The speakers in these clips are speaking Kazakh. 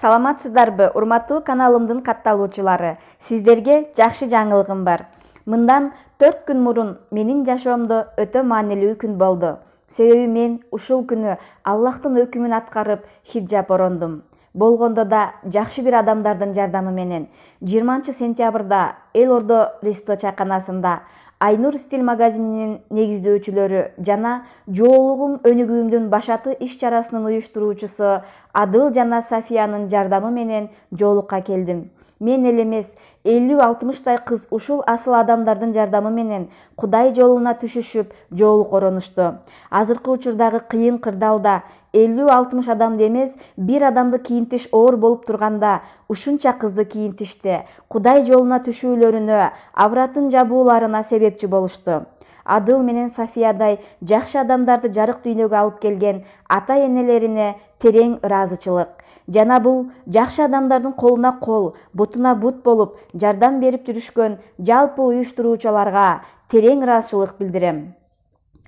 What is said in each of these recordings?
Саламатсыздарбы, урматтуу каналымдын катталуучулары. Сиздерге жакшы жаңылыгым бар. Мындан 4 күн мурун менин жашоомдо өтө маанилүү күн болду. Себеби мен ушул күнү Аллахтын өкүмүн аткарып хиджаб орондум. Болгондо да жакшы бир адамдардын жардамы менен 20 сентябрда Эл Ордо Ресто чайканасында Айнур стиль магазининин негиздөөчүлөрү жана жоолугум өнүгүүмдүн башаты иш чарасынын уюштуруучусу Адыл жана Сафиянын жардамы менен жоолукка келдим. Мен эле эмес, 50-60 кыз ушул асыл адамдардын жардамы менен Кудай жолуна түшүшүп, жоолук оронушту. Азыркы учурдагы кыйын кырдаалда 50-60 адамды эмес, бир адамды кийинтиш оор болуп турганда, ушунча кызды кийинтишти. Кудай жолуна түшүүлөрүнө, абратын жабууларына себепчи болушту. Адыл менен Сафиядай жакшы адамдарды жарык дүйнөгө алып келген ата-энелерине терең ыраазычылык. Жана бул жакшы адамдардын колуна кол, бутуна бут болуп, жардам берип жүрүшкөн жалпы уюштуруучуларга терең ыраазычылык билдирем.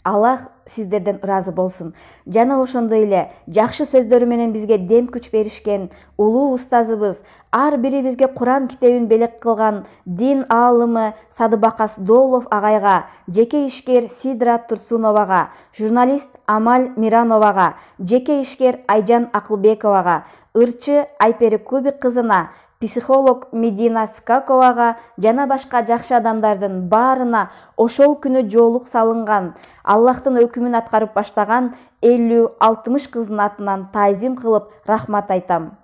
Аллах сиздерден ыраазы болсун. Жана ошондой эле жакшы сөздөрү менен бизге дем күч беришкен улуу устазыбыз, ар бирибизге Куран китебин белек кылган дин аалымы Садыбакас Доолов агайга, жеке ишкер Сидра Турсуновага, журналист Амаль Мирановага, жеке ишкер Айжан Акылбековага, ырчы Айпери Кубик кызына, психолог Медина Скаковага жана башка жакшы адамдардын баарына ошол күнү жоолук салынган, Аллахтын өкүмүн аткарып баштаган 50-60 кыздын атынан таазим кылып рахмат айтам.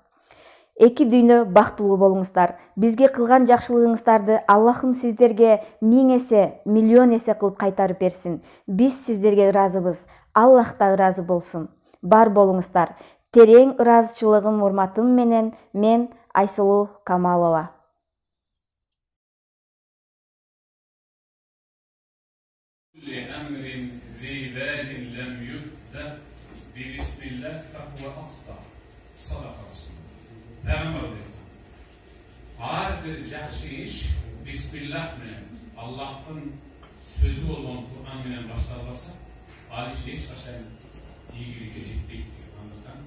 Эки дүйнө бактылуу болуңуздар. Бизге кылган жакшылыгыңыздарды Аллахым сиздерге 1000 эсе, миллион эсе кылып кайтарып берсин. Биз сиздерге ыраазыбыз. Аллах да ыраазы болсун. Бар болуңуздар. Терең ыраазычылыгым, урматым менен мен Айсулуу Камалова. Har bir yaxshi ish bismillah bilan Allohning so'zi bo'lgan Qur'on bilan boshlansa, alish hech qachon iyilikka yetmaydi degandan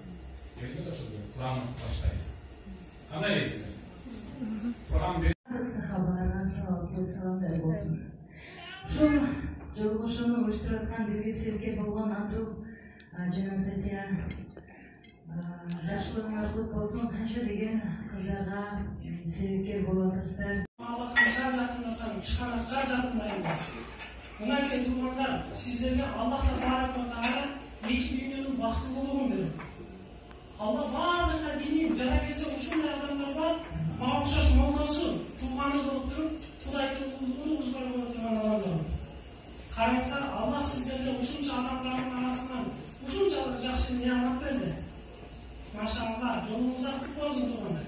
yerda shu Qur'onni boshlaydi. Qanday esinglar? Qur'on sahobalarga salawat salomlar bo'lsin. Shu jolg'ushuvni uyushtirayotgan bizga sevgi bo'lgan Abdul jana Safiya yaxshiligiңlar ko'p bo'lsin. Qancha degan qizlarga sevgi bo'lasizlar. Allohga jar yaqinlasam, chiqarib jar yaqinlayman. Bundan keyin tuğanlar sizlerge Allah Tebarek ve Teala iki dünyanın baktılığını verir. Allah bağırına dinin gerekirse uçun adamlar var, bağışaş mollasın, tuğanı doldurup, Kuday'ın kulluğunu uzmanı oturan adamlar. Kardeşler, Allah sizlerle uçunca adamların arasından uçunca jakşı nimet verdi. Maşallah, yolunuzda kutlu olsun tuğanlar.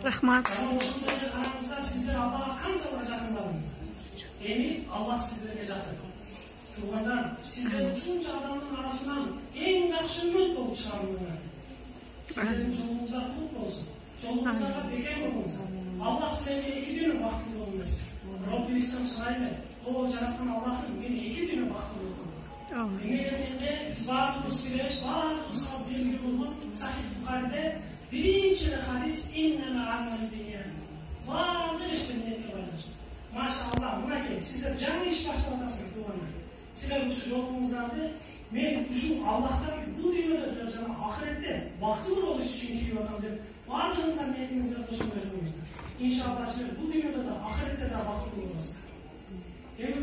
Rahmat. Ama uçunca kardeşler, sizler Allah'a kançalar yakınlarınız. Emin, Allah sizlerge yakın. Tuğanlar, sizler uçunca adamların arasından en jakşı ümmet olup çıkarılırlar. Sizlerin yolunuzda kutlu olsun. Yolunuzda bekar olunuz. Allah sizlerge iki dünü baktılı olmasın. Rabbi İslam sahibi, o Cenab-ı Allah'ın beni iki dünü baktılı olun. Emeğlerinde biz varlığımız güleş, varlığımız bilgi bulun. Sahih Bukhari'de birinci hadis inneme amel dünya. Varlığı işte niyetli vardır. Maşallah, buna ki sizler canlı iş başlatasınız duvarlar. Sizler bu şu yolunuzlardı. Men şu Allah'tan bu dünyada duracağım, ahirette vakti oluş için ki yollardır. Varlığınızdan niyetinizle koşmuyorsunuzdur. İnşallah sizler bu dünyada da ahirette de vakti olursunuz. Evet,